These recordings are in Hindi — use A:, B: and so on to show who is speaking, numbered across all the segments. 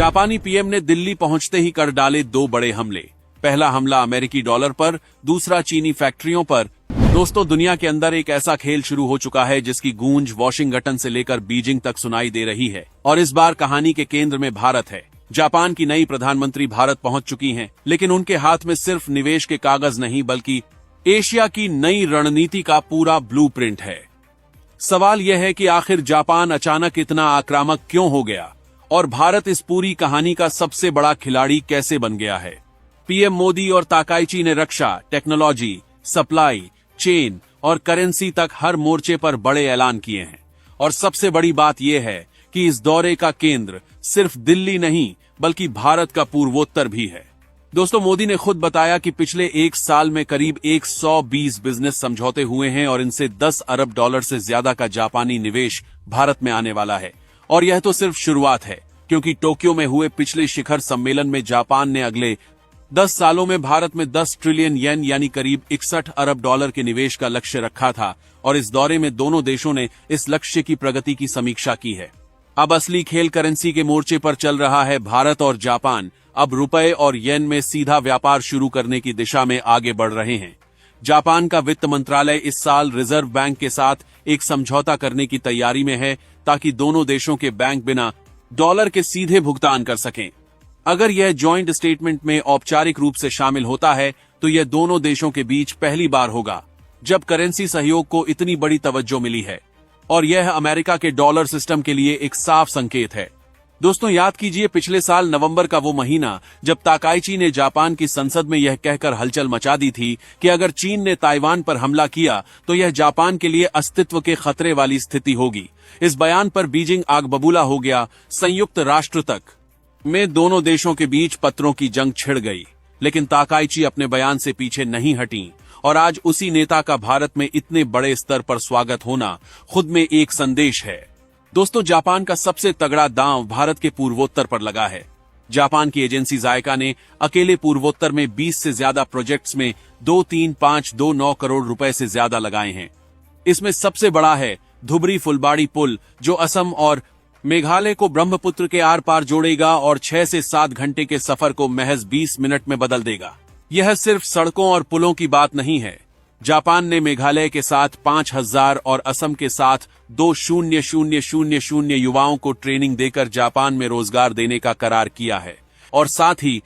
A: जापानी पीएम ने दिल्ली पहुंचते ही कर डाले दो बड़े हमले। पहला हमला अमेरिकी डॉलर पर, दूसरा चीनी फैक्ट्रियों पर। दोस्तों, दुनिया के अंदर एक ऐसा खेल शुरू हो चुका है जिसकी गूंज वॉशिंगटन से लेकर बीजिंग तक सुनाई दे रही है, और इस बार कहानी के केंद्र में भारत है। जापान की नई प्रधानमंत्री भारत पहुंच चुकी हैं, लेकिन उनके हाथ में सिर्फ निवेश के कागज नहीं बल्कि एशिया की नई रणनीति का पूरा ब्लूप्रिंट है। सवाल यह है कि आखिर जापान अचानक इतना आक्रामक क्यों हो गया और भारत इस पूरी कहानी का सबसे बड़ा खिलाड़ी कैसे बन गया है। पीएम मोदी और ताकाइची ने रक्षा, टेक्नोलॉजी, सप्लाई चेन और करेंसी तक हर मोर्चे पर बड़े ऐलान किए हैं। और सबसे बड़ी बात यह है कि इस दौरे का केंद्र सिर्फ दिल्ली नहीं बल्कि भारत का पूर्वोत्तर भी है। दोस्तों, मोदी ने खुद बताया कि पिछले एक साल में करीब 120 बिजनेस समझौते हुए हैं और इनसे 10 अरब डॉलर से ज्यादा का जापानी निवेश भारत में आने वाला है। और यह तो सिर्फ शुरुआत है, क्योंकि टोक्यो में हुए पिछले शिखर सम्मेलन में जापान ने अगले 10 सालों में भारत में 10 ट्रिलियन येन यानी करीब 61 अरब डॉलर के निवेश का लक्ष्य रखा था। और इस दौरे में दोनों देशों ने इस लक्ष्य की प्रगति की समीक्षा की है। अब असली खेल करेंसी के मोर्चे पर चल रहा है। भारत और जापान अब रुपए और येन में सीधा व्यापार शुरू करने की दिशा में आगे बढ़ रहे हैं। जापान का वित्त मंत्रालय इस साल रिजर्व बैंक के साथ एक समझौता करने की तैयारी में है, ताकि दोनों देशों के बैंक बिना डॉलर के सीधे भुगतान कर सकें। अगर यह जॉइंट स्टेटमेंट में औपचारिक रूप से शामिल होता है तो यह दोनों देशों के बीच पहली बार होगा जब करेंसी सहयोग को इतनी बड़ी तवज्जो मिली है, और यह अमेरिका के डॉलर सिस्टम के लिए एक साफ संकेत है। दोस्तों, याद कीजिए पिछले साल नवंबर का वो महीना जब ताकाइची ने जापान की संसद में यह कहकर हलचल मचा दी थी कि अगर चीन ने ताइवान पर हमला किया तो यह जापान के लिए अस्तित्व के खतरे वाली स्थिति होगी। इस बयान पर बीजिंग आग बबूला हो गया। संयुक्त राष्ट्र तक में दोनों देशों के बीच पत्रों की जंग छिड़ गई, लेकिन ताकाइची अपने बयान से पीछे नहीं हटी। और आज उसी नेता का भारत में इतने बड़े स्तर पर स्वागत होना खुद में एक संदेश है। दोस्तों, जापान का सबसे तगड़ा दांव भारत के पूर्वोत्तर पर लगा है। जापान की एजेंसी जायका ने अकेले पूर्वोत्तर में 20 से ज्यादा प्रोजेक्ट्स में 23529 करोड़ रुपए से ज्यादा लगाए हैं। इसमें सबसे बड़ा है धुबरी फुलबाड़ी पुल, जो असम और मेघालय को ब्रह्मपुत्र के आर पार जोड़ेगा और 6 से 7 घंटे के सफर को महज 20 मिनट में बदल देगा। यह सिर्फ सड़कों और पुलों की बात नहीं है। जापान ने मेघालय के साथ 5000 और असम के साथ 20,000 युवाओं को ट्रेनिंग देकर जापान में रोजगार देने का करार किया है। और साथ ही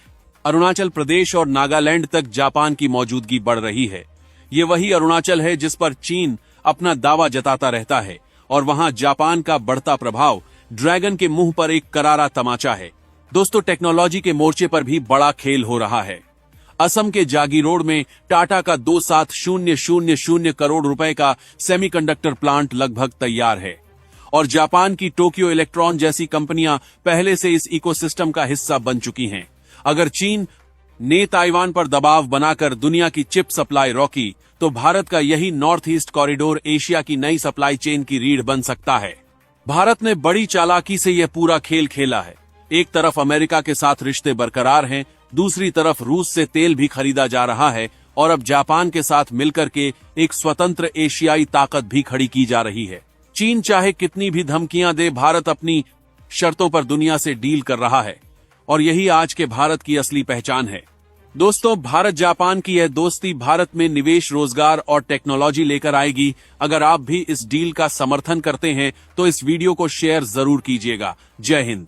A: अरुणाचल प्रदेश और नागालैंड तक जापान की मौजूदगी बढ़ रही है। ये वही अरुणाचल है जिस पर चीन अपना दावा जताता रहता है, और वहां जापान का बढ़ता प्रभाव ड्रैगन के मुंह पर एक करारा तमाचा है। दोस्तों, टेक्नोलॉजी के मोर्चे पर भी बड़ा खेल हो रहा है। असम के जागीरोड में टाटा का 27,000 करोड़ रुपए का सेमीकंडक्टर प्लांट लगभग तैयार है, और जापान की टोक्यो इलेक्ट्रॉन जैसी कंपनियां पहले से इस इकोसिस्टम का हिस्सा बन चुकी हैं। अगर चीन ने ताइवान पर दबाव बनाकर दुनिया की चिप सप्लाई रोकी तो भारत का यही नॉर्थ ईस्ट कॉरिडोर एशिया की नई सप्लाई चेन की रीढ़ बन सकता है। भारत ने बड़ी चालाकी से यह पूरा खेल खेला है। एक तरफ अमेरिका के साथ रिश्ते बरकरार हैं, दूसरी तरफ रूस से तेल भी खरीदा जा रहा है, और अब जापान के साथ मिलकर के एक स्वतंत्र एशियाई ताकत भी खड़ी की जा रही है। चीन चाहे कितनी भी धमकियां दे, भारत अपनी शर्तों पर दुनिया से डील कर रहा है, और यही आज के भारत की असली पहचान है। दोस्तों, भारत जापान की यह दोस्ती भारत में निवेश, रोजगार और टेक्नोलॉजी लेकर आएगी। अगर आप भी इस डील का समर्थन करते हैं तो इस वीडियो को शेयर जरूर कीजिएगा। जय हिंद।